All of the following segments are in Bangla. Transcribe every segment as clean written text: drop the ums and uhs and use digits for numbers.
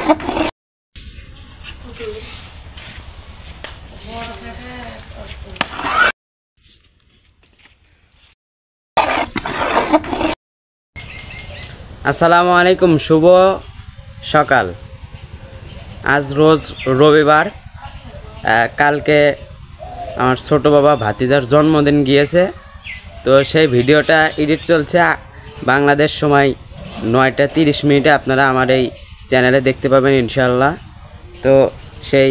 আসসালামু আলাইকুম, শুভ সকাল। আজ রোজ রবিবার। কালকে আমার ছোট বাবা ভাতিজার জন্মদিন গিয়েছে, তো সেই ভিডিওটা এডিট চলছে। বাংলাদেশ সময় 9টা 30 মিনিটে আপনারা আমার এই চ্যানেলে দেখতে পাবেন ইনশাআল্লাহ। তো সেই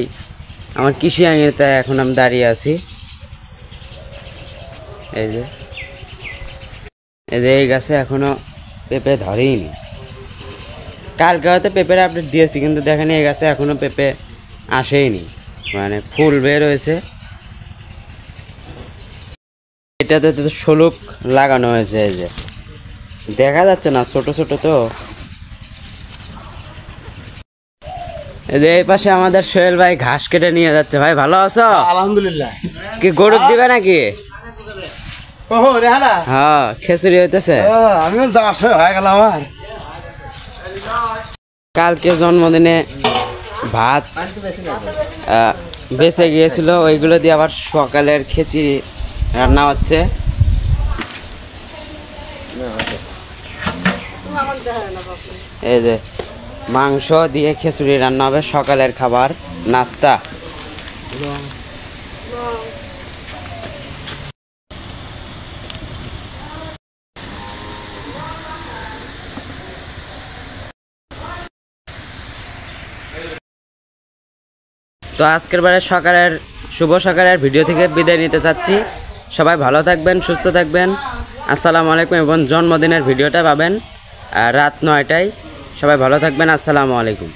আমার কৃষি আঙিনাতে এখন আমি দাঁড়িয়ে আছি। এই যে এই গাছে এখনও পেঁপে ধরেইনি। কালকে হয়তো পেঁপের আপডেট দিয়েছি, কিন্তু দেখেন এই গাছে এখনও পেঁপে আসেইনি, মানে ফুল বের হয়েছে। এটাতে তো শলুক লাগানো হয়েছে, এই যে দেখা যাচ্ছে না, ছোট ছোট তো। এই যে এই পাশে আমাদের সোহেল ভাই ঘাস কেটে নিয়ে যাচ্ছে। ভাই ভালো আছো? আলহামদুলিল্লাহ। কি গরু দিবে নাকি? হ্যাঁ, খিচুড়ি হইতেছে। আমিও যাওয়ার সময় হয়ে গেল আমার। কালকে জন্মদিনে ভাত বেঁচে গিয়েছিল, ওইগুলো দিয়ে আবার সকালের খিচুড়ি রান্না হচ্ছে। এই যে মাংস দিয়ে খিচুড়ি রান্না হবে, সকালের খাবার নাস্তা। তো আজকের বারে শুভ সকালের ভিডিও থেকে বিদায় নিতে চাচ্ছি। সবাই ভালো থাকবেন, সুস্থ থাকবেন। আসসালামু আলাইকুম। এবং জন্মদিনের ভিডিওটা পাবেন রাত 9টায়। সবাই ভালো থাকবেন। আসসালামু আলাইকুম।